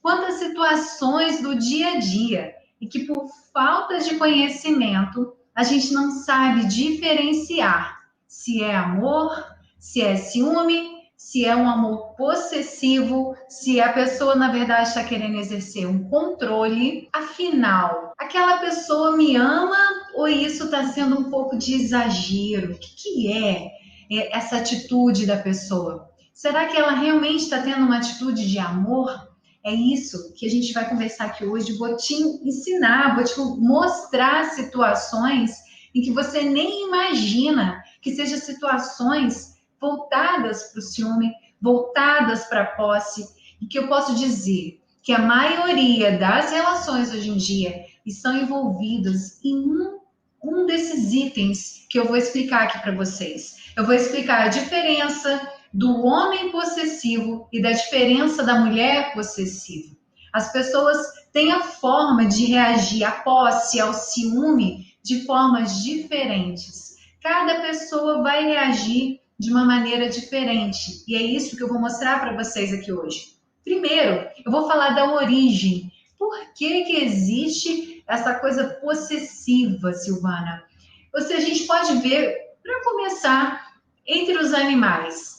quantas situações do dia a dia e que por falta de conhecimento a gente não sabe diferenciar se é amor, se é ciúme, se é um amor possessivo, se a pessoa, na verdade, está querendo exercer um controle. Afinal, aquela pessoa me ama ou isso está sendo um pouco de exagero? O que é essa atitude da pessoa? Será que ela realmente está tendo uma atitude de amor? É isso que a gente vai conversar aqui hoje. Vou te ensinar, vou te mostrar situações em que você nem imagina que sejam situações voltadas para o ciúme, voltadas para a posse, e que eu posso dizer que a maioria das relações hoje em dia estão envolvidas em um desses itens que eu vou explicar aqui para vocês. Eu vou explicar a diferença do homem possessivo e da diferença da mulher possessiva. As pessoas têm a forma de reagir à posse, ao ciúme, de formas diferentes. Cada pessoa vai reagir de uma maneira diferente. E é isso que eu vou mostrar para vocês aqui hoje. Primeiro, eu vou falar da origem. Por que existe essa coisa possessiva, Silvana? Ou seja, a gente pode ver, para começar, entre os animais,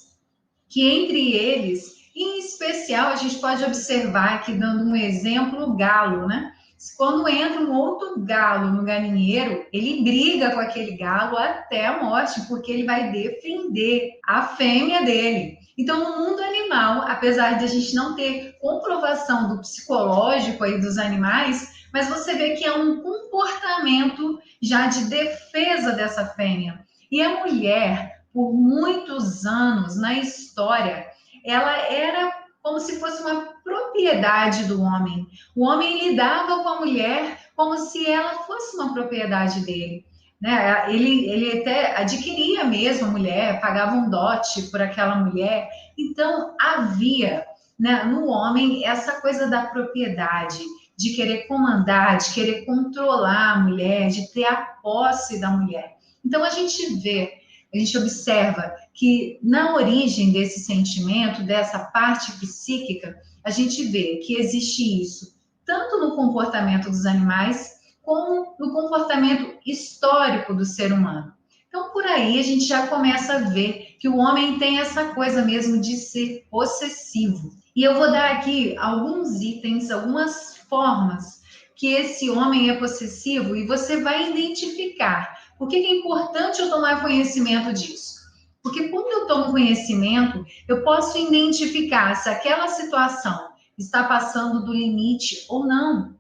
que entre eles, em especial, a gente pode observar aqui, dando um exemplo, o galo, né? Quando entra um outro galo no galinheiro, ele briga com aquele galo até a morte, porque ele vai defender a fêmea dele. Então, no mundo animal, apesar de a gente não ter comprovação do psicológico aí dos animais, mas você vê que é um comportamento já de defesa dessa fêmea. E a mulher, por muitos anos na história, ela era como se fosse uma propriedade do homem. O homem lidava com a mulher como se ela fosse uma propriedade dele. Né? Ele até adquiria mesmo a mulher, pagava um dote por aquela mulher. Então, havia, né, no homem essa coisa da propriedade, de querer comandar, de querer controlar a mulher, de ter a posse da mulher. Então, a gente observa que na origem desse sentimento, dessa parte psíquica, a gente vê que existe isso tanto no comportamento dos animais como no comportamento histórico do ser humano. Então, por aí a gente já começa a ver que o homem tem essa coisa mesmo de ser possessivo. E eu vou dar aqui alguns itens, algumas formas que esse homem é possessivo e você vai identificar. Por que é importante eu tomar conhecimento disso? Porque quando eu tomo conhecimento, eu posso identificar se aquela situação está passando do limite ou não.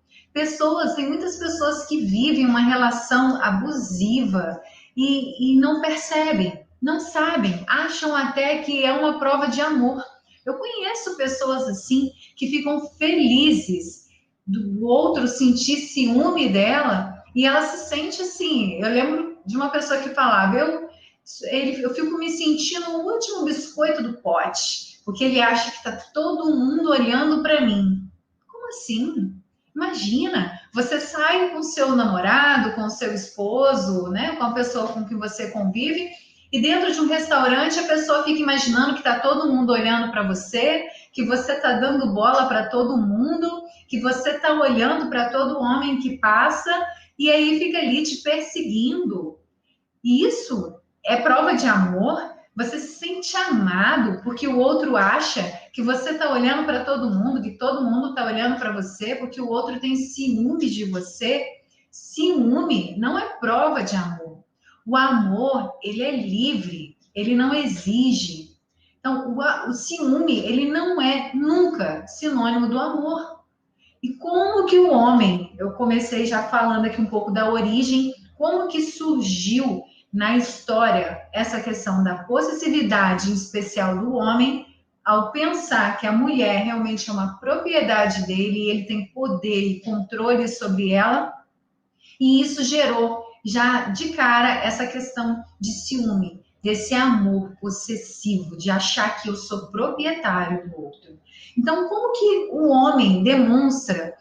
Tem muitas pessoas que vivem uma relação abusiva e não percebem, não sabem, acham até que é uma prova de amor. Eu conheço pessoas assim que ficam felizes do outro sentir ciúme dela e ela se sente assim. Eu lembro de uma pessoa que falava, eu fico me sentindo o último biscoito do pote, porque ele acha que está todo mundo olhando para mim. Como assim? Imagina, você sai com o seu namorado, com o seu esposo, né, com a pessoa com quem você convive, e dentro de um restaurante a pessoa fica imaginando que está todo mundo olhando para você, que você está dando bola para todo mundo, que você está olhando para todo homem que passa, e aí fica ali te perseguindo. E isso é prova de amor? Você se sente amado porque o outro acha que você está olhando para todo mundo, que todo mundo está olhando para você, porque o outro tem ciúme de você? Ciúme não é prova de amor. O amor, ele é livre, ele não exige. Então, o ciúme, ele não é nunca sinônimo do amor. E como que o homem, eu comecei já falando aqui um pouco da origem, como que surgiu na história essa questão da possessividade, em especial do homem, ao pensar que a mulher realmente é uma propriedade dele, e ele tem poder e controle sobre ela, e isso gerou já de cara essa questão de ciúme, desse amor possessivo, de achar que eu sou proprietário do outro. Então, como que o homem demonstra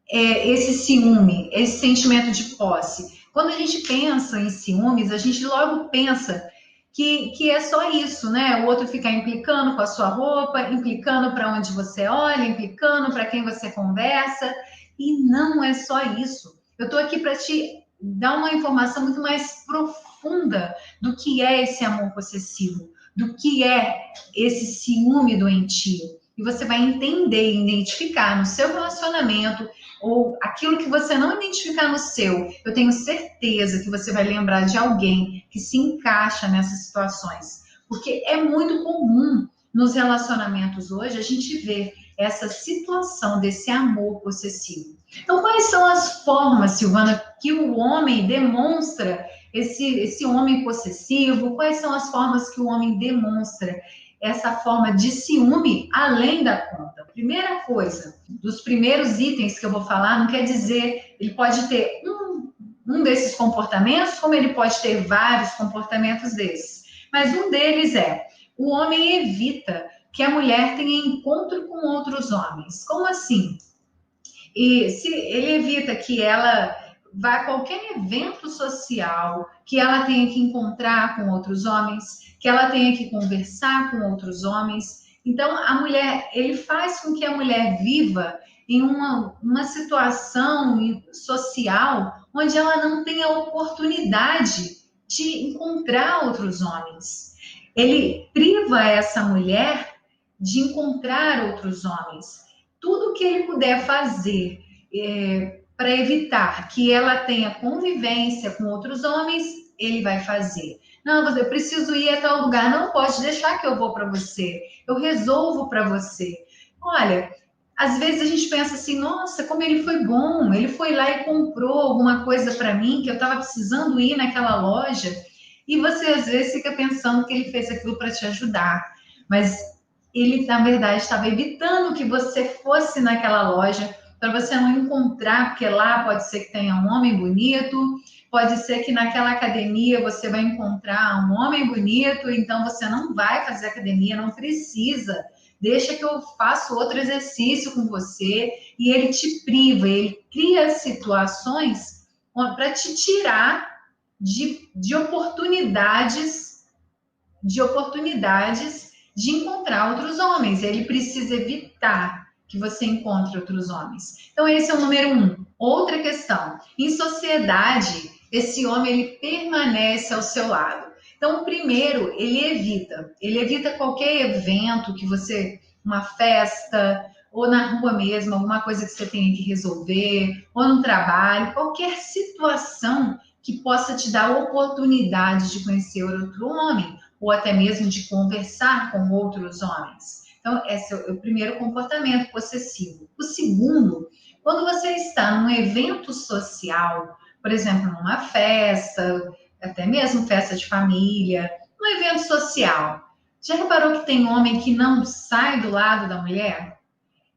esse ciúme, esse sentimento de posse? Quando a gente pensa em ciúmes, a gente logo pensa que é só isso, né? O outro ficar implicando com a sua roupa, implicando para onde você olha, implicando para quem você conversa. E não é só isso. Eu estou aqui para te dar uma informação muito mais profunda do que é esse amor possessivo, do que é esse ciúme doentio. E você vai entender, identificar no seu relacionamento ou aquilo que você não identificar no seu. Eu tenho certeza que você vai lembrar de alguém que se encaixa nessas situações. Porque é muito comum nos relacionamentos hoje a gente ver essa situação desse amor possessivo. Então, quais são as formas, Silvana, que o homem demonstra esse homem possessivo? Quais são as formas que o homem demonstra essa forma de ciúme além da conta? Primeira coisa, dos primeiros itens que eu vou falar, não quer dizer, ele pode ter um desses comportamentos, como ele pode ter vários comportamentos desses. Mas um deles é, o homem evita que a mulher tenha encontro com outros homens. Como assim? E se ele evita que ela vá a qualquer evento social, que ela tenha que encontrar com outros homens, que ela tenha que conversar com outros homens. Então, a mulher, ele faz com que a mulher viva em uma situação social onde ela não tenha oportunidade de encontrar outros homens. Ele priva essa mulher de encontrar outros homens. Tudo que ele puder fazer para evitar que ela tenha convivência com outros homens, ele vai fazer. Não, eu preciso ir a tal lugar. Não pode deixar que eu vou para você. Eu resolvo para você. Olha, às vezes a gente pensa assim, nossa, como ele foi bom. Ele foi lá e comprou alguma coisa para mim que eu estava precisando ir naquela loja. E você às vezes fica pensando que ele fez aquilo para te ajudar. Mas ele, na verdade, estava evitando que você fosse naquela loja para você não encontrar, porque lá pode ser que tenha um homem bonito, pode ser que naquela academia você vai encontrar um homem bonito, então você não vai fazer academia, não precisa. Deixa que eu faça outro exercício com você, e ele te priva, ele cria situações para te tirar de oportunidades de encontrar outros homens. Ele precisa evitar que você encontre outros homens. Então, esse é o número 1. Outra questão. Em sociedade, esse homem ele permanece ao seu lado. Então, primeiro, ele evita qualquer evento que você, uma festa, ou na rua mesmo, alguma coisa que você tenha que resolver, ou no trabalho, qualquer situação que possa te dar a oportunidade de conhecer outro homem, ou até mesmo de conversar com outros homens. Então, esse é o primeiro comportamento possessivo. O segundo, quando você está num evento social, por exemplo, numa festa, até mesmo festa de família, num evento social, já reparou que tem homem que não sai do lado da mulher?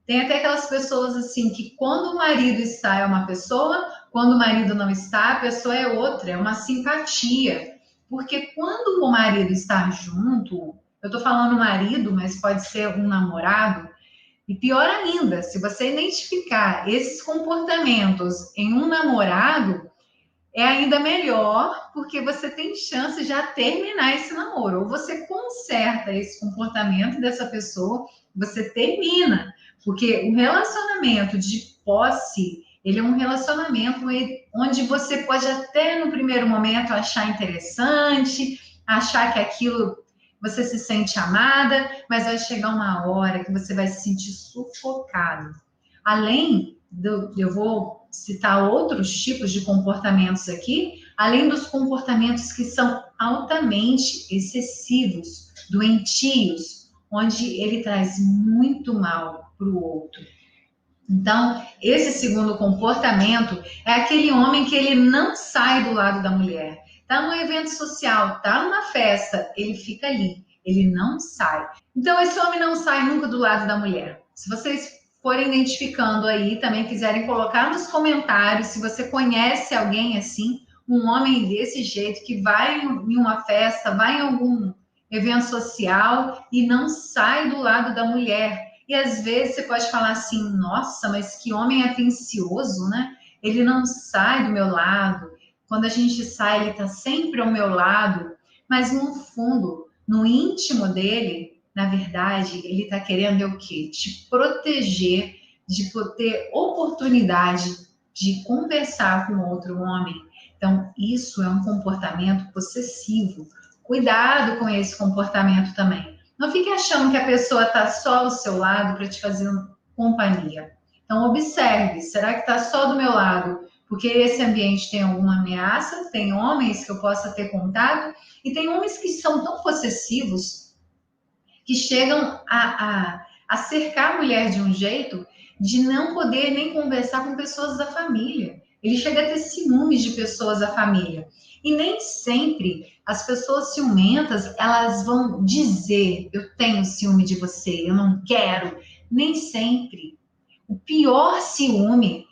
Tem até aquelas pessoas assim que quando o marido está é uma pessoa, quando o marido não está, a pessoa é outra, é uma simpatia. Porque quando o marido está junto, eu estou falando marido, mas pode ser um namorado, e pior ainda, se você identificar esses comportamentos em um namorado, é ainda melhor, porque você tem chance de já terminar esse namoro. Ou você conserta esse comportamento dessa pessoa, você termina. Porque o relacionamento de posse, ele é um relacionamento onde você pode até no primeiro momento achar interessante, achar que aquilo você se sente amada, mas vai chegar uma hora que você vai se sentir sufocado. Além eu vou citar outros tipos de comportamentos aqui, além dos comportamentos que são altamente excessivos, doentios, onde ele traz muito mal para o outro. Então, esse segundo comportamento é aquele homem que ele não sai do lado da mulher. Tá num evento social, tá numa festa, ele fica ali, ele não sai. Então, esse homem não sai nunca do lado da mulher. Se vocês forem identificando aí, também quiserem colocar nos comentários, se você conhece alguém assim, um homem desse jeito, que vai em uma festa, vai em algum evento social e não sai do lado da mulher. E às vezes você pode falar assim, nossa, mas que homem atencioso, né? Ele não sai do meu lado. Quando a gente sai, ele está sempre ao meu lado. mas no fundo, no íntimo dele, na verdade, ele está querendo o quê? Te proteger de ter oportunidade de conversar com outro homem. Então, isso é um comportamento possessivo. Cuidado com esse comportamento também. Não fique achando que a pessoa está só ao seu lado para te fazer companhia. Então, observe, será que está só do meu lado porque esse ambiente tem alguma ameaça? Tem homens que eu possa ter contato? E tem homens que são tão possessivos que chegam a cercar a mulher de um jeito de não poder nem conversar com pessoas da família. Ele chega a ter ciúmes de pessoas da família. E nem sempre as pessoas ciumentas, elas vão dizer, eu tenho ciúme de você, eu não quero. Nem sempre. O pior ciúme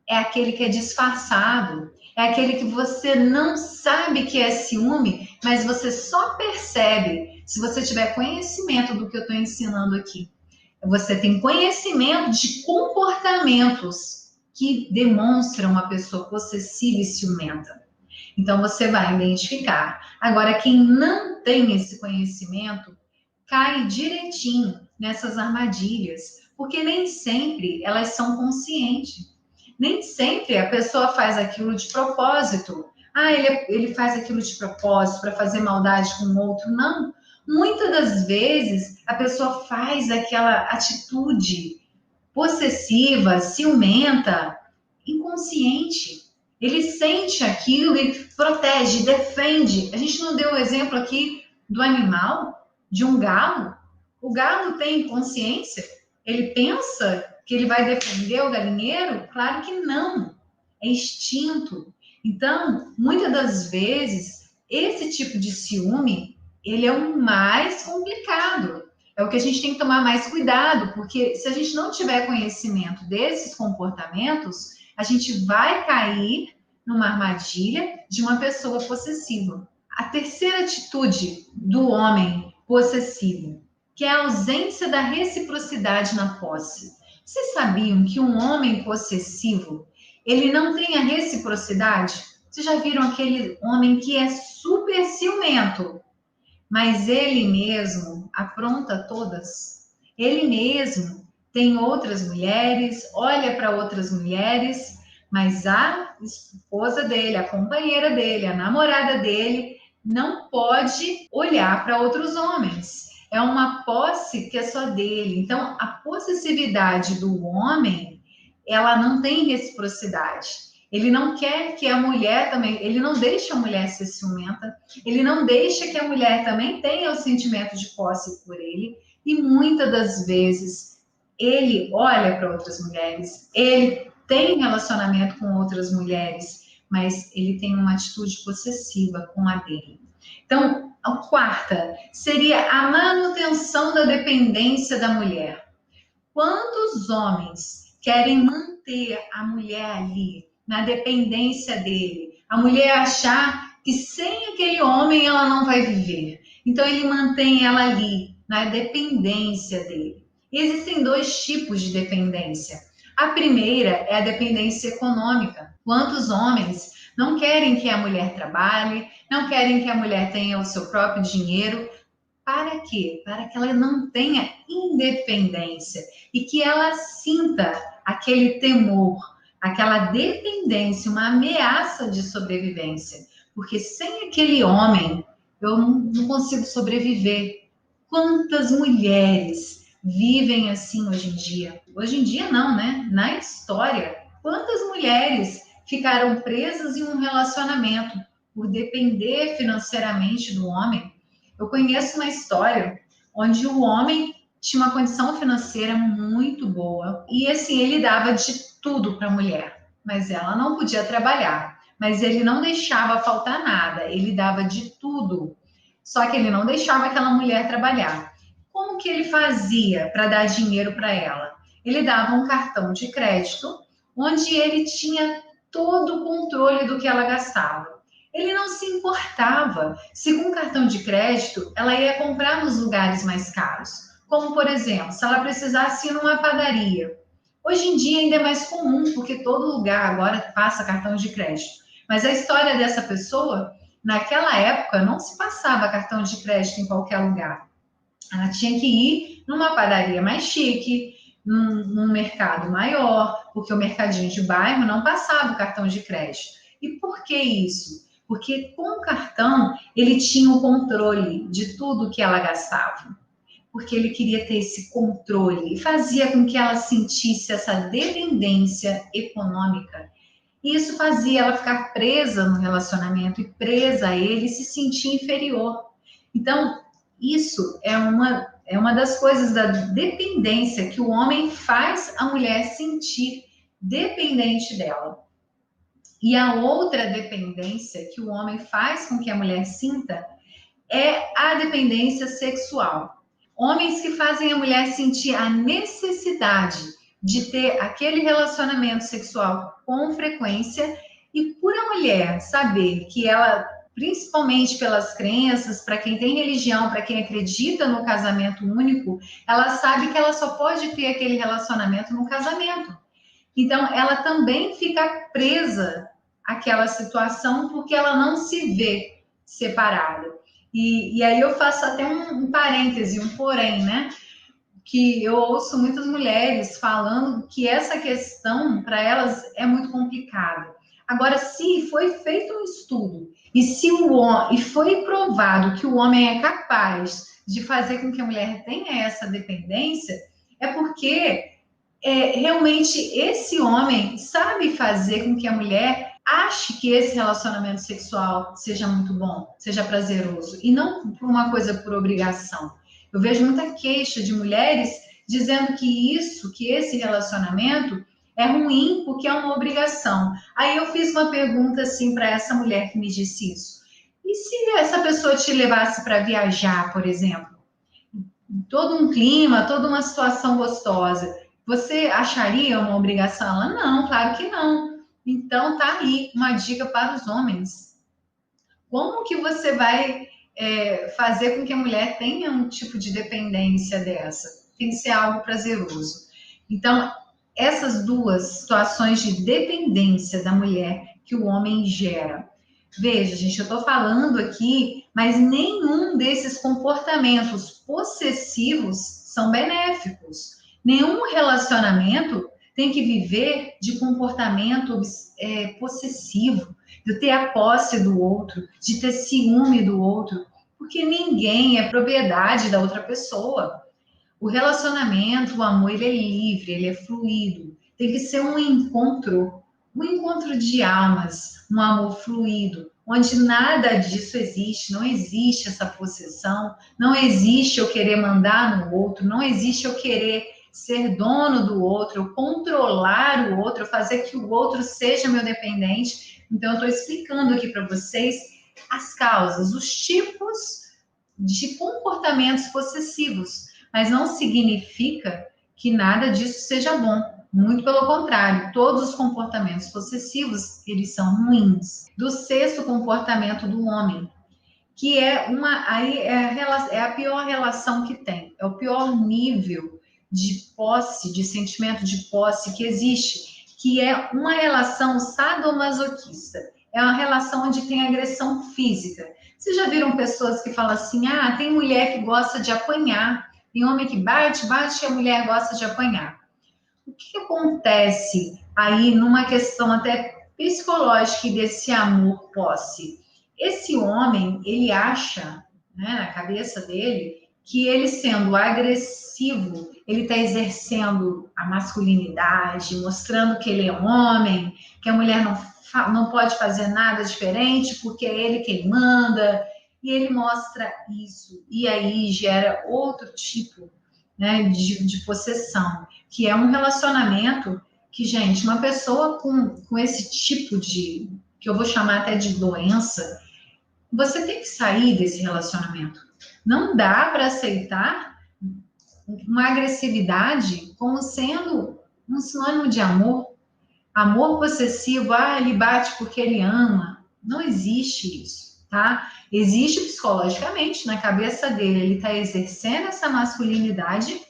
é aquele que é disfarçado, é aquele que você não sabe que é ciúme, mas você só percebe se você tiver conhecimento do que eu estou ensinando aqui. Você tem conhecimento de comportamentos que demonstram uma pessoa possessiva e ciumenta. Então você vai identificar. Agora, quem não tem esse conhecimento cai direitinho nessas armadilhas, porque nem sempre elas são conscientes. Nem sempre a pessoa faz aquilo de propósito. Ah, ele faz aquilo de propósito para fazer maldade com o outro. Não. Muitas das vezes a pessoa faz aquela atitude possessiva, ciumenta, inconsciente. Ele sente aquilo e protege, defende. A gente não deu o exemplo aqui do animal, de um galo. O galo tem consciência? Ele pensa que ele vai defender o galinheiro? Claro que não. É instinto. Então, muitas das vezes, esse tipo de ciúme, ele é o mais complicado. É o que a gente tem que tomar mais cuidado, porque se a gente não tiver conhecimento desses comportamentos, a gente vai cair numa armadilha de uma pessoa possessiva. A terceira atitude do homem possessivo, que é a ausência da reciprocidade na posse. Vocês sabiam que um homem possessivo, ele não tem a reciprocidade? Vocês já viram aquele homem que é super ciumento, mas ele mesmo apronta todas? Ele mesmo tem outras mulheres, olha para outras mulheres, mas a esposa dele, a companheira dele, a namorada dele, não pode olhar para outros homens. É uma posse que é só dele. Então, a possessividade do homem, ela não tem reciprocidade. Ele não quer que a mulher também, ele não deixa a mulher ser ciumenta, ele não deixa que a mulher também tenha o sentimento de posse por ele, e muitas das vezes ele olha para outras mulheres, ele tem relacionamento com outras mulheres, mas ele tem uma atitude possessiva com a dele. Então, a quarta seria a manutenção da dependência da mulher. Quantos homens querem manter a mulher ali, na dependência dele? A mulher achar que sem aquele homem ela não vai viver. Então ele mantém ela ali, na dependência dele. E existem dois tipos de dependência. A primeira é a dependência econômica. Quantos homens não querem que a mulher trabalhe, não querem que a mulher tenha o seu próprio dinheiro? Para quê? Para que ela não tenha independência e que ela sinta aquele temor, aquela dependência, uma ameaça de sobrevivência. Porque sem aquele homem, eu não consigo sobreviver. Quantas mulheres vivem assim hoje em dia? Hoje em dia não, né? Na história, quantas mulheres ficaram presas em um relacionamento por depender financeiramente do homem? Eu conheço uma história onde o homem tinha uma condição financeira muito boa e assim ele dava de tudo para a mulher, mas ela não podia trabalhar. Mas ele não deixava faltar nada, ele dava de tudo. Só que ele não deixava aquela mulher trabalhar. Como que ele fazia para dar dinheiro para ela? Ele dava um cartão de crédito onde ele tinha todo o controle do que ela gastava. Ele não se importava se com cartão de crédito ela ia comprar nos lugares mais caros. Como, por exemplo, se ela precisasse ir numa padaria. Hoje em dia ainda é mais comum, porque todo lugar agora passa cartão de crédito. Mas a história dessa pessoa naquela época não se passava cartão de crédito em qualquer lugar. Ela tinha que ir numa padaria mais chique, num mercado maior, porque o mercadinho de bairro não passava o cartão de crédito. E por que isso? Porque com o cartão ele tinha o controle de tudo que ela gastava. Porque ele queria ter esse controle e fazia com que ela sentisse essa dependência econômica. E isso fazia ela ficar presa no relacionamento e presa a ele e se sentir inferior. Então, isso é uma das coisas da dependência que o homem faz a mulher sentir dependente dela. E a outra dependência que o homem faz com que a mulher sinta é a dependência sexual. Homens que fazem a mulher sentir a necessidade de ter aquele relacionamento sexual com frequência e por a mulher saber que ela, principalmente pelas crenças, para quem tem religião, para quem acredita no casamento único, ela sabe que ela só pode ter aquele relacionamento no casamento. Então, ela também fica presa àquela situação porque ela não se vê separada. E aí eu faço até um parêntese, um porém, né? Que eu ouço muitas mulheres falando que essa questão para elas é muito complicada. Agora, se foi feito um estudo e foi provado que o homem é capaz de fazer com que a mulher tenha essa dependência, é porque realmente esse homem sabe fazer com que a mulher ache que esse relacionamento sexual seja muito bom, seja prazeroso, e não por uma coisa por obrigação. Eu vejo muita queixa de mulheres dizendo que esse relacionamento é ruim porque é uma obrigação. Aí eu fiz uma pergunta assim para essa mulher que me disse isso. E se essa pessoa te levasse para viajar, por exemplo? Todo um clima, toda uma situação gostosa. Você acharia uma obrigação? Ela, não, claro que não. Então, tá aí uma dica para os homens. Como que você vai fazer com que a mulher tenha um tipo de dependência dessa? Tem que ser algo prazeroso. Então, essas duas situações de dependência da mulher que o homem gera. Veja, gente, eu estou falando aqui, mas nenhum desses comportamentos possessivos são benéficos. Nenhum relacionamento tem que viver de comportamento possessivo, de ter a posse do outro, de ter ciúme do outro, porque ninguém é propriedade da outra pessoa. O relacionamento, o amor, ele é livre, ele é fluido. Tem que ser um encontro de almas, um amor fluido, onde nada disso existe, não existe essa possessão, não existe eu querer mandar no outro, não existe eu querer ser dono do outro, eu controlar o outro, fazer que o outro seja meu dependente. Então, eu estou explicando aqui para vocês as causas, os tipos de comportamentos possessivos, mas não significa que nada disso seja bom. Muito pelo contrário, todos os comportamentos possessivos, eles são ruins. Do sexto comportamento do homem, que é a pior relação que tem, é o pior nível de posse, de sentimento de posse que existe, que é uma relação sadomasoquista. É uma relação onde tem agressão física. Vocês já viram pessoas que falam assim, tem mulher que gosta de apanhar, tem homem que bate e a mulher gosta de apanhar. O que acontece aí numa questão até psicológica desse amor posse? Esse homem, ele acha, né, na cabeça dele, que ele sendo agressivo, ele está exercendo a masculinidade, mostrando que ele é homem, que a mulher não pode fazer nada diferente porque é ele quem manda, e ele mostra isso, e aí gera outro tipo, né, de possessão, que é um relacionamento que, gente, uma pessoa com esse tipo de, que eu vou chamar até de doença, você tem que sair desse relacionamento. Não dá para aceitar uma agressividade como sendo um sinônimo de amor. Amor possessivo, ele bate porque ele ama. Não existe isso, tá? Existe psicologicamente, na cabeça dele, ele está exercendo essa masculinidade,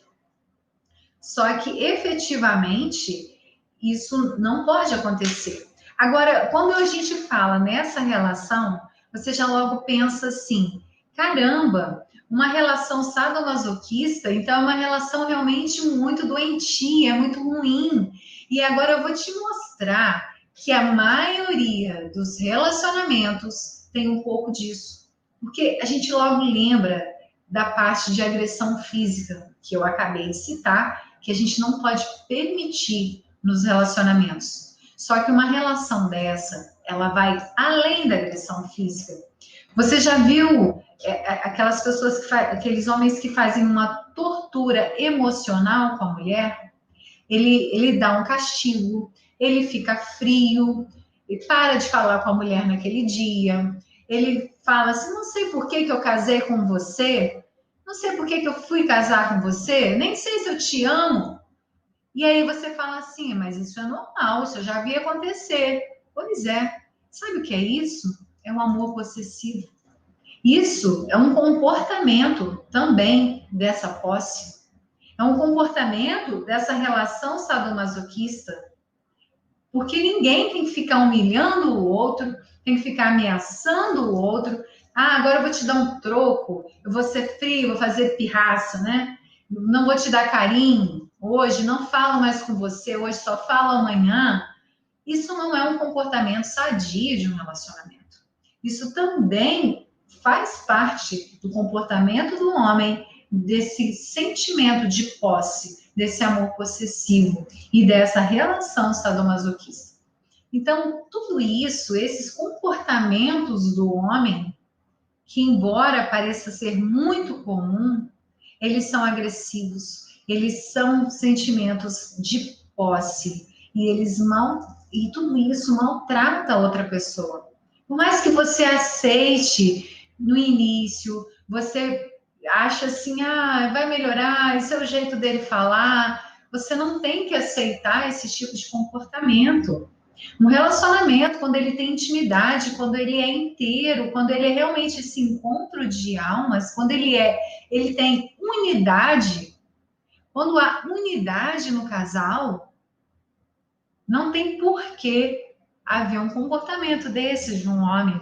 só que efetivamente isso não pode acontecer. Agora, quando a gente fala nessa relação, você já logo pensa assim: caramba, uma relação sadomasoquista, então é uma relação realmente muito doentia, muito ruim. E agora eu vou te mostrar que a maioria dos relacionamentos tem um pouco disso. Porque a gente logo lembra da parte de agressão física, que eu acabei de citar, que a gente não pode permitir nos relacionamentos. Só que uma relação dessa, ela vai além da agressão física. Você já viu aquelas pessoas, aqueles homens que fazem uma tortura emocional com a mulher? Ele dá um castigo, ele fica frio, ele para de falar com a mulher naquele dia, ele fala assim: não sei por que eu casei com você, não sei por que eu fui casar com você, nem sei se eu te amo. E aí você fala assim: mas isso é normal, isso eu já vi acontecer. Pois é, sabe o que é isso? É um amor possessivo. Isso é um comportamento também dessa posse. É um comportamento dessa relação sadomasoquista, porque ninguém tem que ficar humilhando o outro, tem que ficar ameaçando o outro. Ah, agora eu vou te dar um troco, eu vou ser frio, vou fazer pirraça, né? Não vou te dar carinho hoje, não falo mais com você, hoje só falo amanhã. Isso não é um comportamento sadio de um relacionamento. Isso também faz parte do comportamento do homem, desse sentimento de posse, desse amor possessivo e dessa relação sadomasoquista. Então, tudo isso, esses comportamentos do homem, que embora pareça ser muito comum, eles são agressivos, eles são sentimentos de posse e e tudo isso maltrata a outra pessoa. Por mais que você aceite no início, você acha assim: ah, vai melhorar, esse é o jeito dele falar. Você não tem que aceitar esse tipo de comportamento. Um relacionamento, quando ele tem intimidade, quando ele é inteiro, quando ele é realmente esse encontro de almas, quando ele tem unidade, quando há unidade no casal, não tem por que haver um comportamento desse de um homem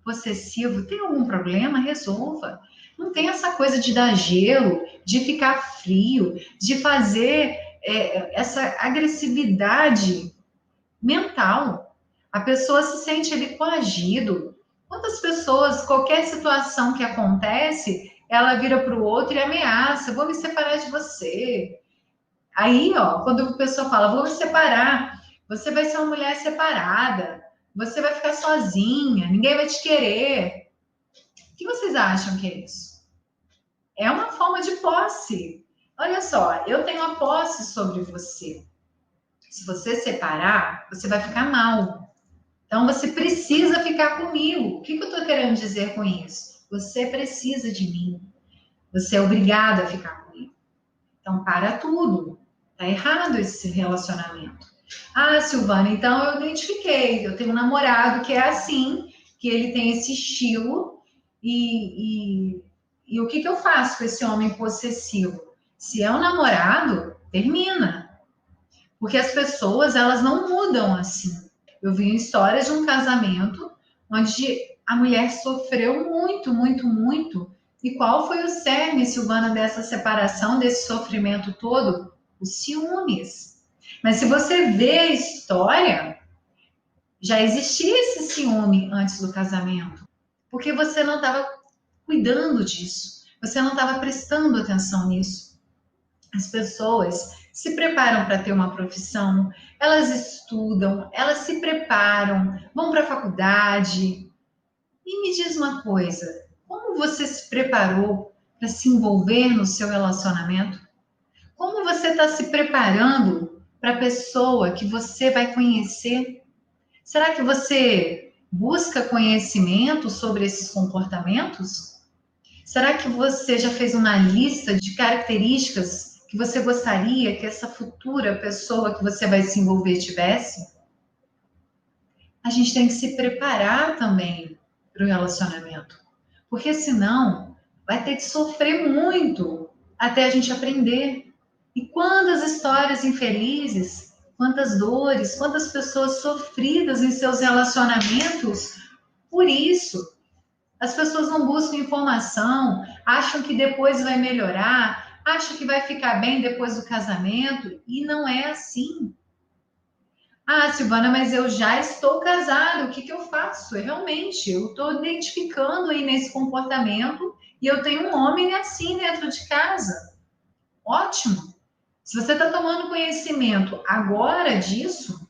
possessivo. Tem algum problema? Resolva. Não tem essa coisa de dar gelo, de ficar frio, de fazer essa agressividade mental. A pessoa se sente ali coagido. Quantas pessoas, qualquer situação que acontece, ela vira para o outro e ameaça: vou me separar de você. Aí, ó, quando a pessoa fala: vou me separar, você vai ser uma mulher separada, você vai ficar sozinha, ninguém vai te querer. O que vocês acham que é isso? É uma forma de posse. Olha só, eu tenho a posse sobre você. Se você separar, você vai ficar mal. Então você precisa ficar comigo. O que eu estou querendo dizer com isso? Você precisa de mim. Você é obrigado a ficar comigo. Então para tudo. Tá errado esse relacionamento. Ah, Silvana, então eu identifiquei. Eu tenho um namorado que é assim, que ele tem esse estilo. E o que eu faço com esse homem possessivo? Se é um namorado, termina. Porque as pessoas, elas não mudam assim. Eu vi histórias de um casamento onde a mulher sofreu muito, muito, muito. E qual foi o cerne, Silvana, dessa separação, desse sofrimento todo? Os ciúmes. Mas se você vê a história, já existia esse ciúme antes do casamento. Porque você não estava cuidando disso. Você não estava prestando atenção nisso. As pessoas se preparam para ter uma profissão, elas estudam, elas se preparam, vão para a faculdade. E me diz uma coisa: como você se preparou para se envolver no seu relacionamento? Como você está se preparando para a pessoa que você vai conhecer? Será que você busca conhecimento sobre esses comportamentos? Será que você já fez uma lista de características que você gostaria que essa futura pessoa que você vai se envolver tivesse? A gente tem que se preparar também para o relacionamento, porque senão vai ter que sofrer muito até a gente aprender. E quantas histórias infelizes, quantas dores, quantas pessoas sofridas em seus relacionamentos por isso. As pessoas não buscam informação, acham que depois vai melhorar, acham que vai ficar bem depois do casamento, e não é assim. Ah, Silvana, mas eu já estou casada, o que que eu faço? Realmente, eu estou identificando aí nesse comportamento e eu tenho um homem assim dentro de casa. Ótimo. Se você está tomando conhecimento agora disso,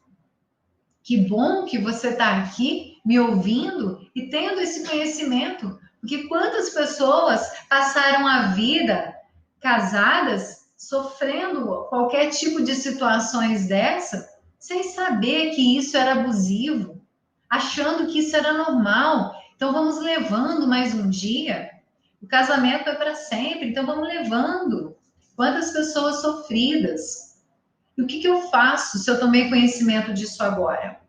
que bom que você está aqui me ouvindo e tendo esse conhecimento. Porque quantas pessoas passaram a vida casadas sofrendo qualquer tipo de situações dessa, sem saber que isso era abusivo, achando que isso era normal. Então vamos levando mais um dia. O casamento é para sempre, então vamos levando. Quantas pessoas sofridas. E o que que eu faço se eu tomei conhecimento disso agora?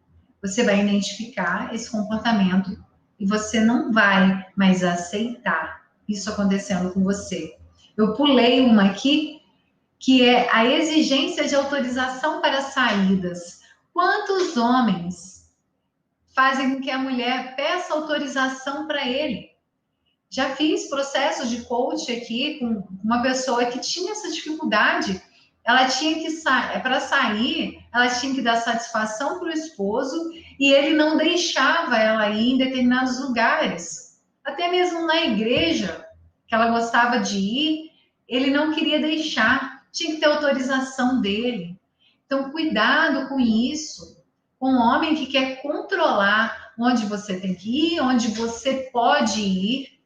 Você vai identificar esse comportamento e você não vai mais aceitar isso acontecendo com você. Eu pulei uma aqui, que é a exigência de autorização para saídas. Quantos homens fazem com que a mulher peça autorização para ele? Já fiz processos de coach aqui com uma pessoa que tinha essa dificuldade. Ela tinha que sair, para sair, ela tinha que dar satisfação para o esposo e ele não deixava ela ir em determinados lugares. Até mesmo na igreja, que ela gostava de ir, ele não queria deixar, tinha que ter autorização dele. Então, cuidado com isso. Com um homem que quer controlar onde você tem que ir, onde você pode ir.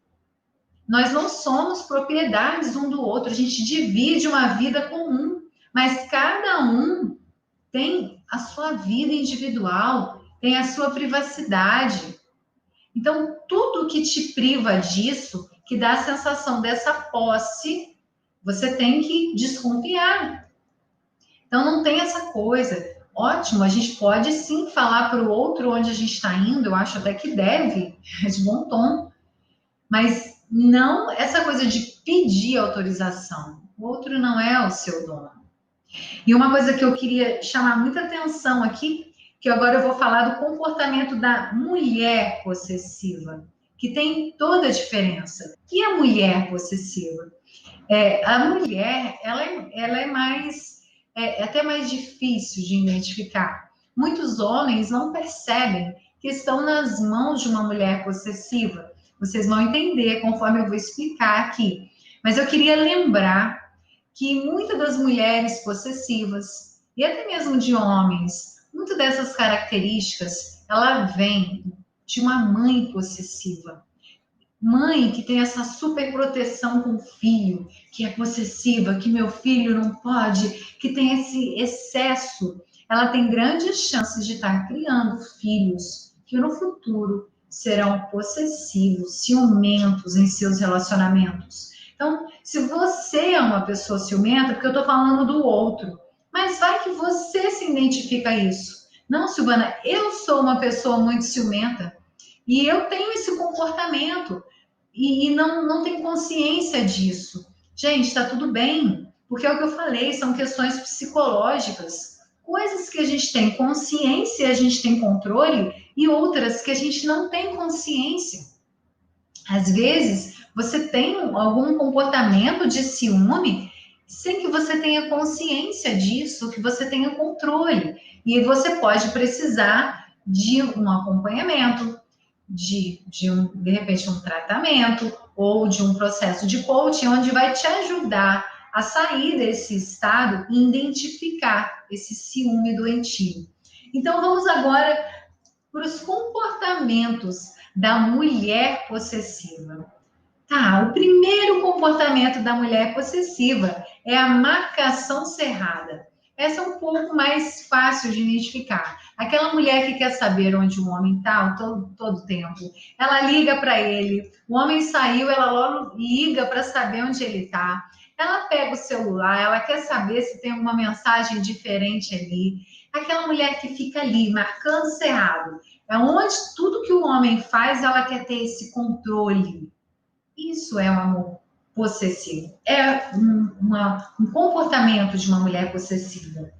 Nós não somos propriedades um do outro, a gente divide uma vida comum, mas cada um tem a sua vida individual, tem a sua privacidade. Então, tudo que te priva disso, que dá a sensação dessa posse, você tem que desconfiar. Então, não tem essa coisa. Ótimo, a gente pode sim falar para o outro onde a gente está indo, eu acho até que deve, é de bom tom, mas não essa coisa de pedir autorização. O outro não é o seu dono. E uma coisa que eu queria chamar muita atenção aqui, que agora eu vou falar do comportamento da mulher possessiva, que tem toda a diferença. E a mulher possessiva? A mulher, ela é mais, é até mais difícil de identificar. Muitos homens não percebem que estão nas mãos de uma mulher possessiva. Vocês vão entender conforme eu vou explicar aqui. Mas eu queria lembrar que muitas das mulheres possessivas, e até mesmo de homens, muitas dessas características, ela vem de uma mãe possessiva. Mãe que tem essa super proteção com o filho, que é possessiva, que meu filho não pode, que tem esse excesso, ela tem grandes chances de estar criando filhos que no futuro serão possessivos, ciumentos em seus relacionamentos. Então, se você é uma pessoa ciumenta, porque eu estou falando do outro, mas vai que você se identifica a isso. Não, Silvana, eu sou uma pessoa muito ciumenta e eu tenho esse comportamento e não tem consciência disso. Gente, está tudo bem, porque é o que eu falei, são questões psicológicas, coisas que a gente tem consciência, a gente tem controle, e outras que a gente não tem consciência. Às vezes, você tem algum comportamento de ciúme sem que você tenha consciência disso, que você tenha controle. E você pode precisar de um acompanhamento, de repente, um tratamento ou de um processo de coaching, onde vai te ajudar a sair desse estado e identificar esse ciúme doentio. Então, vamos agora para os comportamentos da mulher possessiva. Tá, o primeiro comportamento da mulher possessiva é a marcação cerrada. Essa é um pouco mais fácil de identificar. Aquela mulher que quer saber onde o homem está todo tempo. Ela liga para ele, o homem saiu, ela logo liga para saber onde ele está. Ela pega o celular, ela quer saber se tem alguma mensagem diferente ali. Aquela mulher que fica ali, marcando cerrado. É onde tudo que o homem faz, ela quer ter esse controle. Isso é um amor possessivo. É um comportamento de uma mulher possessiva.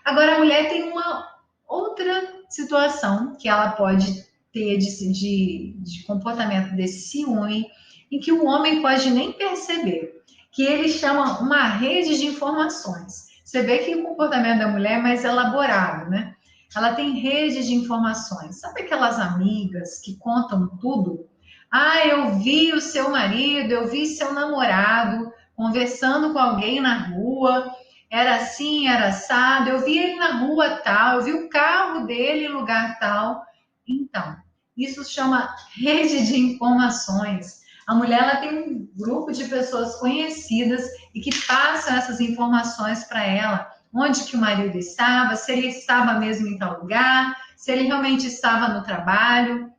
Agora, a mulher tem uma outra situação que ela pode ter de comportamento desse ciúme, em que o homem pode nem perceber, que ele chama uma rede de informações. Você vê que o comportamento da mulher é mais elaborado, né? Ela tem rede de informações. Sabe aquelas amigas que contam tudo? Ah, eu vi o seu marido, eu vi seu namorado conversando com alguém na rua, era assim, era assado, eu vi ele na rua tal, eu vi o carro dele em lugar tal. Então, isso chama rede de informações. A mulher ela tem um grupo de pessoas conhecidas e que passam essas informações para ela. Onde que o marido estava, se ele estava mesmo em tal lugar, se ele realmente estava no trabalho.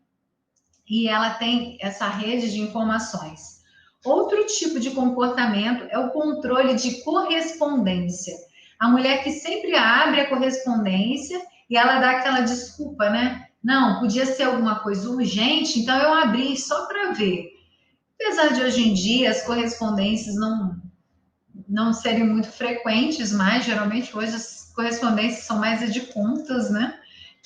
E ela tem essa rede de informações. Outro tipo de comportamento é o controle de correspondência. A mulher que sempre abre a correspondência e ela dá aquela desculpa, né? Não, podia ser alguma coisa urgente, então eu abri só para ver. Apesar de hoje em dia as correspondências não serem muito frequentes mais, geralmente hoje as correspondências são mais de contas, né?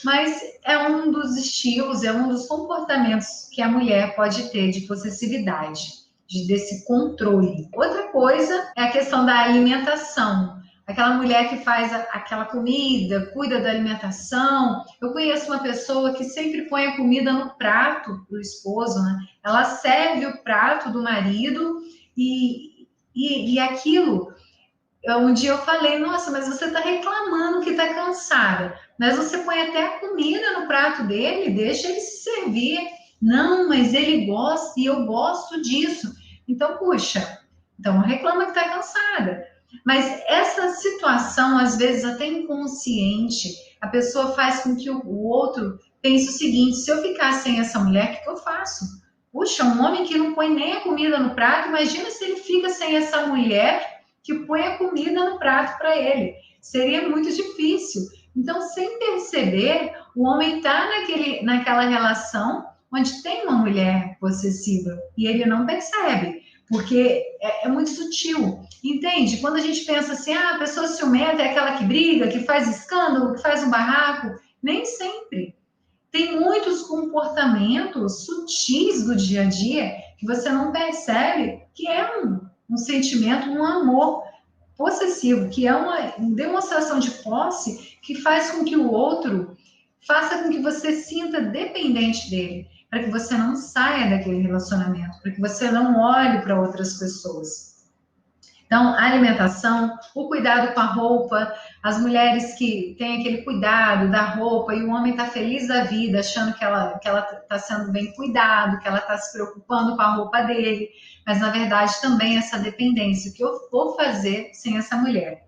Mas é um dos estilos, é um dos comportamentos que a mulher pode ter de possessividade, desse controle. Outra coisa é a questão da alimentação. Aquela mulher que faz aquela comida, cuida da alimentação. Eu conheço uma pessoa que sempre põe a comida no prato do esposo, né? Ela serve o prato do marido e aquilo. Um dia eu falei, nossa, mas você está reclamando que está cansada, mas você põe até a comida no prato dele, deixa ele se servir. Não, mas ele gosta e eu gosto disso. Então, puxa, então reclama que está cansada. Mas essa situação, às vezes até inconsciente, a pessoa faz com que o outro pense o seguinte: se eu ficar sem essa mulher, o que eu faço? Puxa, um homem que não põe nem a comida no prato, imagina se ele fica sem essa mulher que põe a comida no prato para ele. Seria muito difícil. Então, sem perceber, o homem está naquela relação onde tem uma mulher possessiva e ele não percebe, porque é muito sutil. Entende? Quando a gente pensa assim, a pessoa ciumenta é aquela que briga, que faz escândalo, que faz um barraco, nem sempre. Tem muitos comportamentos sutis do dia a dia que você não percebe que é um sentimento, um amor possessivo, que é uma demonstração de posse que faz com que o outro faça com que você sinta dependente dele, para que você não saia daquele relacionamento, para que você não olhe para outras pessoas. Então, a alimentação, o cuidado com a roupa, as mulheres que têm aquele cuidado da roupa e o homem está feliz da vida, achando que ela está sendo bem cuidado, que ela está se preocupando com a roupa dele, mas na verdade também essa dependência, o que eu vou fazer sem essa mulher?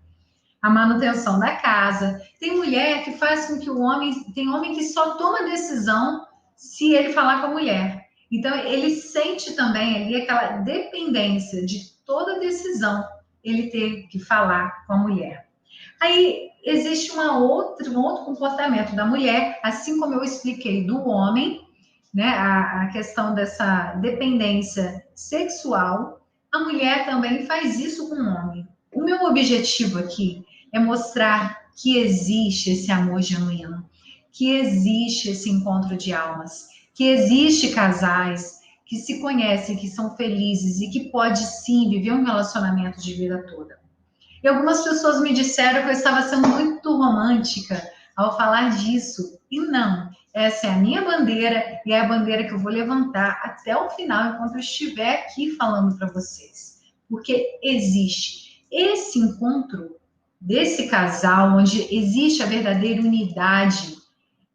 A manutenção da casa. Tem mulher que faz com que tem homem que só toma decisão se ele falar com a mulher. Então, ele sente também ali aquela dependência de toda decisão ele ter que falar com a mulher. Aí, existe um outro comportamento da mulher, assim como eu expliquei do homem, né, a questão dessa dependência sexual, a mulher também faz isso com o homem. O meu objetivo aqui é mostrar que existe esse amor genuíno, que existe esse encontro de almas, que existe casais que se conhecem, que são felizes e que pode sim viver um relacionamento de vida toda. E algumas pessoas me disseram que eu estava sendo muito romântica ao falar disso. E não, essa é a minha bandeira e é a bandeira que eu vou levantar até o final, enquanto eu estiver aqui falando para vocês. Porque existe esse encontro desse casal, onde existe a verdadeira unidade.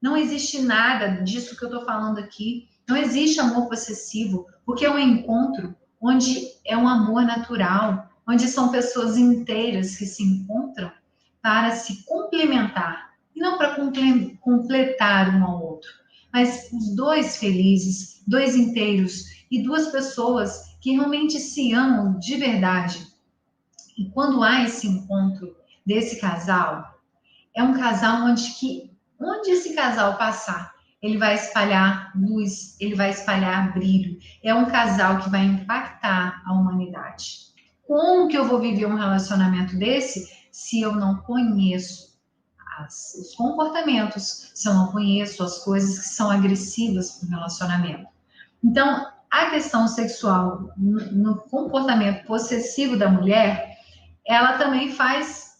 Não existe nada disso que eu estou falando aqui. Não existe amor possessivo, porque é um encontro onde é um amor natural, onde são pessoas inteiras que se encontram para se complementar, e não para completar um ao outro, mas os dois felizes, dois inteiros e duas pessoas que realmente se amam de verdade. E quando há esse encontro desse casal, é um casal onde esse casal passar, ele vai espalhar luz, ele vai espalhar brilho. É um casal que vai impactar a humanidade. Como que eu vou viver um relacionamento desse se eu não conheço os comportamentos, se eu não conheço as coisas que são agressivas para o relacionamento. Então, a questão sexual no comportamento possessivo da mulher, ela também faz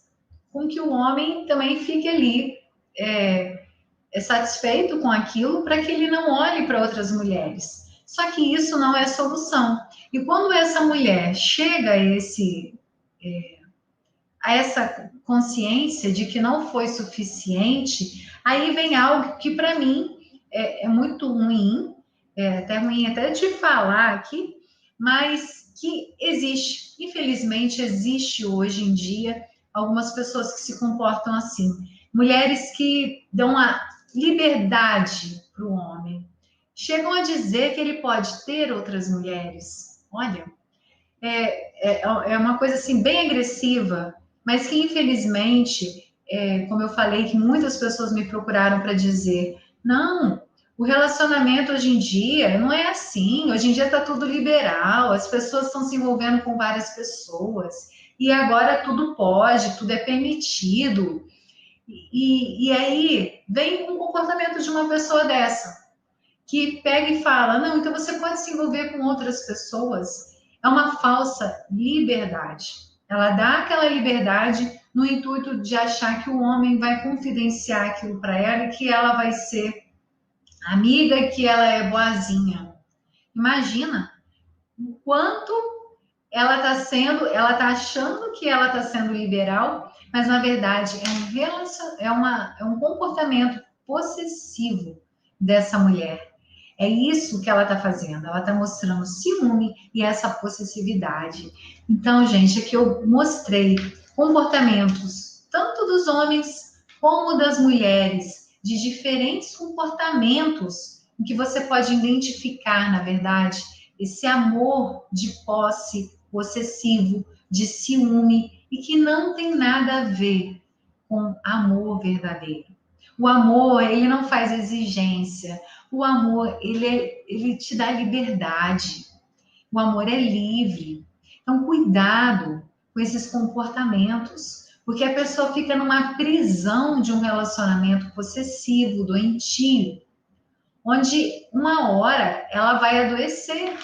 com que o homem também fique ali satisfeito com aquilo para que ele não olhe para outras mulheres. Só que isso não é solução. E quando essa mulher chega a essa consciência de que não foi suficiente, aí vem algo que para mim é muito ruim, até ruim até de falar aqui, mas que existe, infelizmente existe hoje em dia algumas pessoas que se comportam assim, mulheres que dão a liberdade para o homem, chegam a dizer que ele pode ter outras mulheres. Olha, é uma coisa assim bem agressiva, mas que infelizmente, como eu falei, que muitas pessoas me procuraram para dizer, não, o relacionamento hoje em dia não é assim, hoje em dia está tudo liberal, as pessoas estão se envolvendo com várias pessoas, e agora tudo pode, tudo é permitido. E aí vem o comportamento de uma pessoa dessa, que pega e fala, não, então você pode se envolver com outras pessoas. É uma falsa liberdade. Ela dá aquela liberdade no intuito de achar que o homem vai confidenciar aquilo para ela e que ela vai ser amiga e que ela é boazinha. Imagina o quanto ela está achando que ela está sendo liberal, mas na verdade é um comportamento possessivo dessa mulher. É isso que ela está fazendo. Ela está mostrando ciúme e essa possessividade. Então, gente, aqui eu mostrei comportamentos tanto dos homens como das mulheres, de diferentes comportamentos em que você pode identificar, na verdade, esse amor de posse possessivo, de ciúme e que não tem nada a ver com amor verdadeiro. O amor, ele não faz exigência. O amor, ele te dá liberdade. O amor é livre. Então, cuidado com esses comportamentos, porque a pessoa fica numa prisão de um relacionamento possessivo, doentio, onde uma hora ela vai adoecer.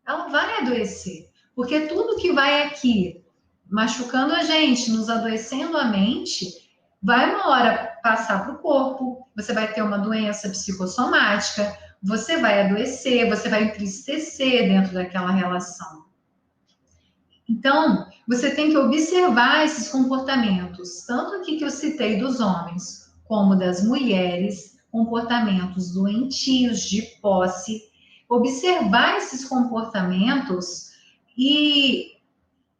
Ela vai adoecer. Porque tudo que vai aqui machucando a gente, nos adoecendo a mente, vai uma hora passar para o corpo, você vai ter uma doença psicossomática, você vai adoecer, você vai entristecer dentro daquela relação. Então, você tem que observar esses comportamentos, tanto aqui que eu citei dos homens, como das mulheres, comportamentos doentios, de posse, observar esses comportamentos e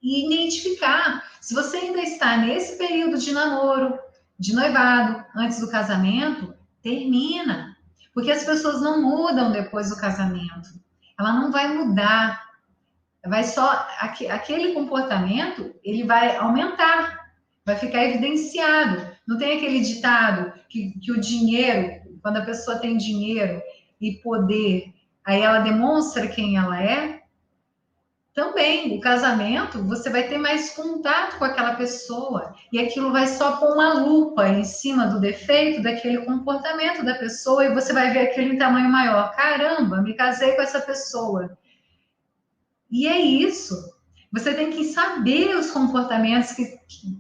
identificar. Se você ainda está nesse período de namoro, de noivado, antes do casamento, termina. Porque as pessoas não mudam depois do casamento. Ela não vai mudar. Vai só aquele comportamento, ele vai aumentar, vai ficar evidenciado. Não tem aquele ditado que o dinheiro, quando a pessoa tem dinheiro e poder, aí ela demonstra quem ela é. Também, o casamento, você vai ter mais contato com aquela pessoa e aquilo vai só pôr uma lupa em cima do defeito daquele comportamento da pessoa e você vai ver aquele em tamanho maior. Caramba, me casei com essa pessoa. E é isso. Você tem que saber os comportamentos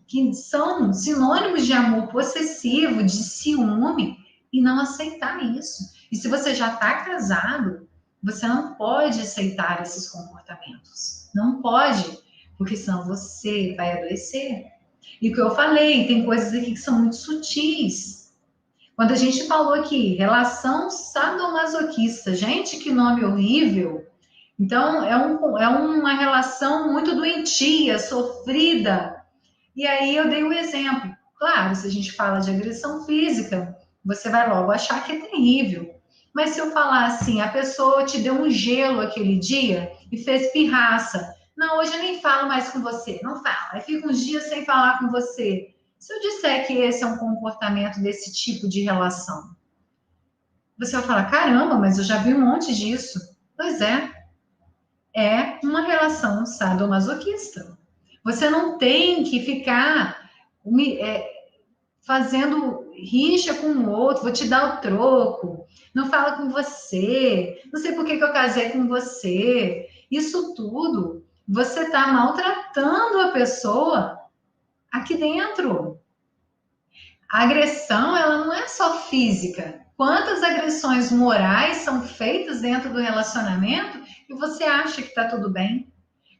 que são sinônimos de amor possessivo, de ciúme, e não aceitar isso. E se você já está casado, você não pode aceitar esses comportamentos. Não pode, porque senão você vai adoecer. E o que eu falei, tem coisas aqui que são muito sutis. Quando a gente falou aqui, relação sadomasoquista, gente, que nome horrível. Então, é uma relação muito doentia, sofrida. E aí eu dei um exemplo. Claro, se a gente fala de agressão física, você vai logo achar que é terrível. Mas se eu falar assim, a pessoa te deu um gelo aquele dia e fez pirraça. Não, hoje eu nem falo mais com você. Não fala. Aí fica uns dias sem falar com você. Se eu disser que esse é um comportamento desse tipo de relação, você vai falar, caramba, mas eu já vi um monte disso. Pois é uma relação sadomasoquista. Você não tem que ficar fazendo rixa com o outro, vou te dar o troco, não fala com você, não sei por que eu casei com você. Isso tudo, você está maltratando a pessoa aqui dentro. A agressão, ela não é só física. Quantas agressões morais são feitas dentro do relacionamento e você acha que está tudo bem?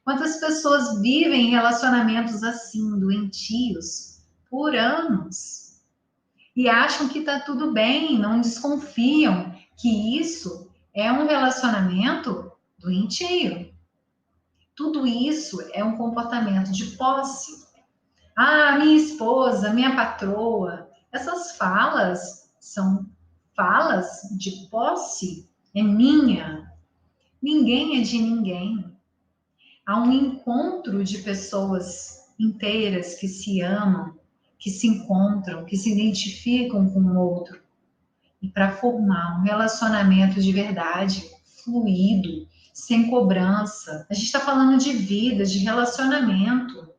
Quantas pessoas vivem em relacionamentos assim, doentios, por anos e acham que está tudo bem, não desconfiam que isso é um relacionamento doentio. Tudo isso é um comportamento de posse. Ah, minha esposa, minha patroa. Essas falas são falas de posse. É minha. Ninguém é de ninguém. Há um encontro de pessoas inteiras que se amam, que se encontram, que se identificam com o outro. E para formar um relacionamento de verdade, fluido, sem cobrança. A gente está falando de vida, de relacionamento.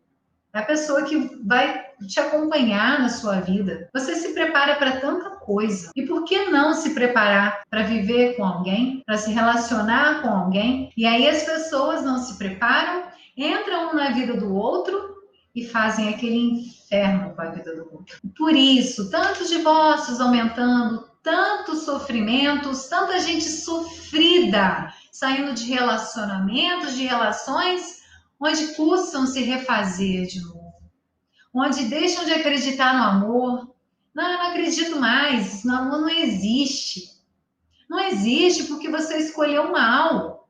É a pessoa que vai te acompanhar na sua vida. Você se prepara para tanta coisa. E por que não se preparar para viver com alguém, para se relacionar com alguém? E aí as pessoas não se preparam, entram um na vida do outro e fazem aquele inferno com a vida do outro. Por isso, tantos divórcios aumentando, tantos sofrimentos, tanta gente sofrida saindo de relacionamentos, de relações onde custam se refazer de novo, onde deixam de acreditar no amor. Não, eu não acredito mais, esse amor não existe. Não existe porque você escolheu mal.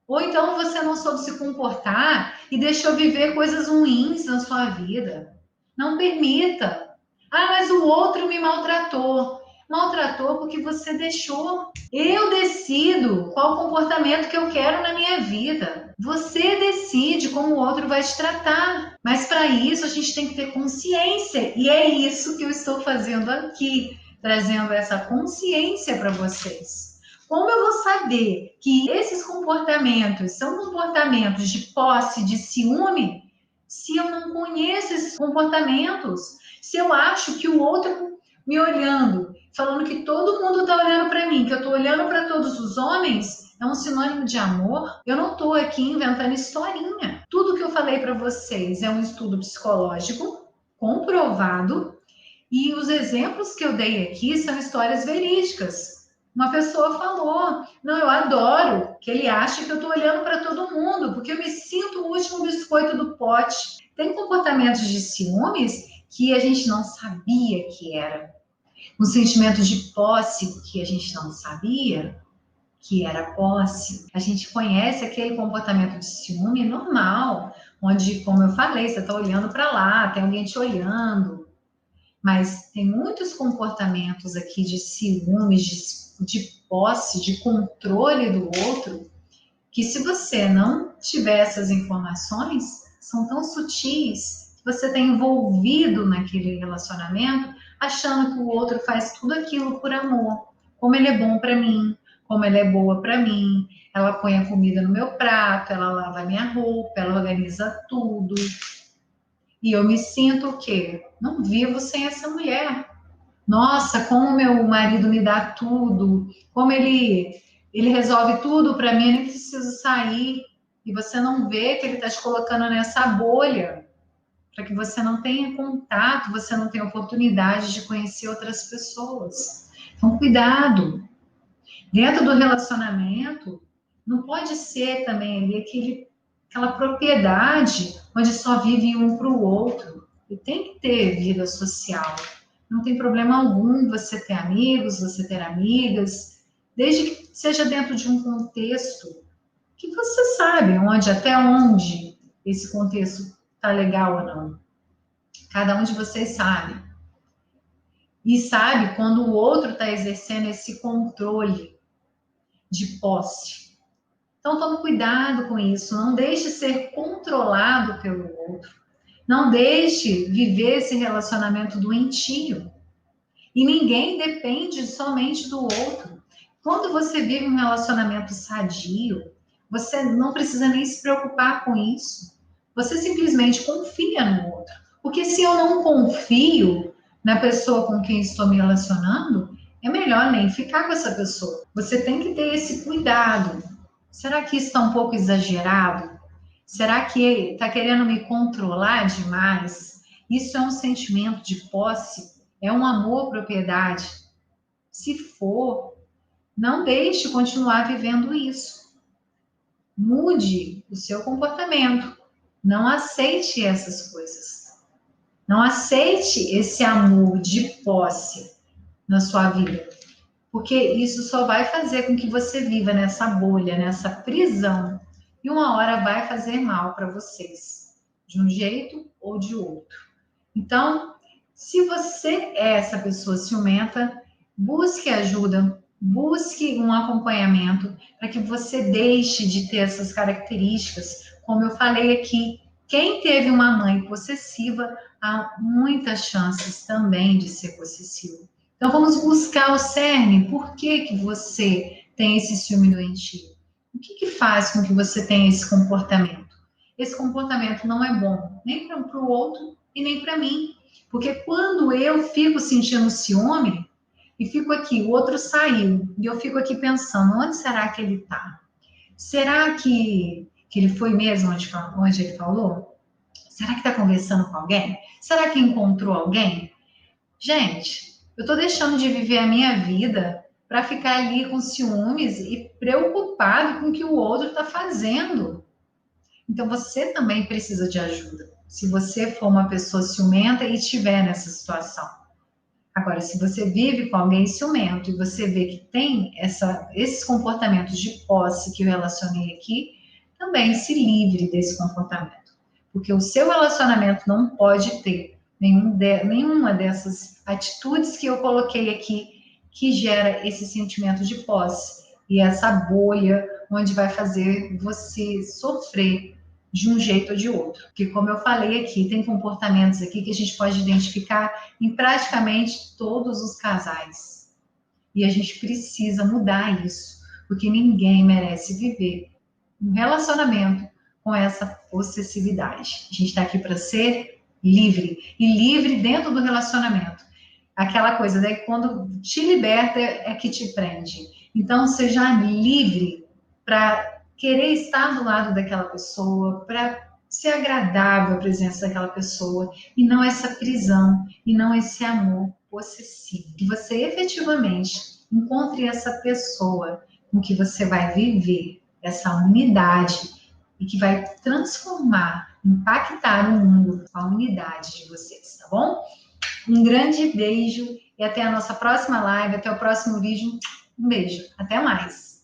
Ou então você não soube se comportar e deixou viver coisas ruins na sua vida. Não permita. Ah, mas o outro me maltratou. Maltratou porque você deixou. Eu decido qual comportamento que eu quero na minha vida. Você decide como o outro vai te tratar. Mas para isso a gente tem que ter consciência. E é isso que eu estou fazendo aqui, trazendo essa consciência para vocês. Como eu vou saber que esses comportamentos são comportamentos de posse, de ciúme, se eu não conheço esses comportamentos? Se eu acho que o outro me olhando, falando que todo mundo está olhando para mim, que eu estou olhando para todos os homens, é um sinônimo de amor? Eu não estou aqui inventando historinha. Tudo que eu falei para vocês é um estudo psicológico comprovado e os exemplos que eu dei aqui são histórias verídicas. Uma pessoa falou, não, eu adoro que ele acha que eu estou olhando para todo mundo, porque eu me sinto o último biscoito do pote. Tem comportamentos de ciúmes que a gente não sabia que era. Um sentimento de posse que a gente não sabia que era posse. A gente conhece aquele comportamento de ciúme normal, onde, como eu falei, você está olhando para lá, tem alguém te olhando. Mas tem muitos comportamentos aqui de ciúmes, de posse, de controle do outro, que se você não tiver essas informações, são tão sutis que você está envolvido naquele relacionamento, achando que o outro faz tudo aquilo por amor. Como ele é bom para mim, como ela é boa para mim, ela põe a comida no meu prato, ela lava a minha roupa, ela organiza tudo. E eu me sinto o quê? Não vivo sem essa mulher. Nossa, como meu marido me dá tudo, como ele resolve tudo para mim, eu nem preciso sair. E você não vê que ele está te colocando nessa bolha, para que você não tenha contato, você não tenha oportunidade de conhecer outras pessoas. Então, cuidado. Dentro do relacionamento, não pode ser também ali aquela propriedade onde só vive um para o outro. E tem que ter vida social. Não tem problema algum você ter amigos, você ter amigas, desde que seja dentro de um contexto que você sabe até onde esse contexto está legal ou não. Cada um de vocês sabe. E sabe quando o outro está exercendo esse controle de posse. Então, tome cuidado com isso. Não deixe ser controlado pelo outro. Não deixe viver esse relacionamento doentio. E ninguém depende somente do outro. Quando você vive um relacionamento sadio, você não precisa nem se preocupar com isso. Você simplesmente confia no outro. Porque se eu não confio, na pessoa com quem estou me relacionando, é melhor nem ficar com essa pessoa. Você tem que ter esse cuidado. Será que isso está um pouco exagerado? Será que está querendo me controlar demais? Isso é um sentimento de posse? É um amor-propriedade? Se for, não deixe continuar vivendo isso. Mude o seu comportamento. Não aceite essas coisas. Não aceite esse amor de posse na sua vida, porque isso só vai fazer com que você viva nessa bolha, nessa prisão, e uma hora vai fazer mal para vocês, de um jeito ou de outro. Então, se você é essa pessoa ciumenta, busque ajuda, busque um acompanhamento para que você deixe de ter essas características. Como eu falei aqui, quem teve uma mãe possessiva, há muitas chances também de ser possessivo. Então, vamos buscar o cerne. Por que que você tem esse ciúme doentio? O que que faz com que você tenha esse comportamento? Esse comportamento não é bom nem para o outro e nem para mim. Porque quando eu fico sentindo ciúme e fico aqui, o outro saiu, e eu fico aqui pensando, onde será que ele está? Será que ele foi mesmo onde ele falou? Será que está conversando com alguém? Será que encontrou alguém? Gente, eu estou deixando de viver a minha vida para ficar ali com ciúmes e preocupado com o que o outro está fazendo. Então você também precisa de ajuda. Se você for uma pessoa ciumenta e estiver nessa situação. Agora, se você vive com alguém ciumento e você vê que tem esses comportamentos de posse que eu relacionei aqui, também se livre desse comportamento. Porque o seu relacionamento não pode ter nenhuma dessas atitudes que eu coloquei aqui que gera esse sentimento de posse e essa bolha onde vai fazer você sofrer de um jeito ou de outro. Porque, como eu falei aqui, tem comportamentos aqui que a gente pode identificar em praticamente todos os casais. E a gente precisa mudar isso, porque ninguém merece viver um relacionamento com essa possessividade. A gente está aqui para ser livre, e livre dentro do relacionamento. Aquela coisa, né? Quando te liberta é que te prende. Então, seja livre para querer estar do lado daquela pessoa, para ser agradável a presença daquela pessoa, e não essa prisão, e não esse amor possessivo. Que você efetivamente encontre essa pessoa com que você vai viver essa unidade e que vai transformar, impactar o mundo com a unidade de vocês, tá bom? Um grande beijo e até a nossa próxima live, até o próximo vídeo. Um beijo, até mais!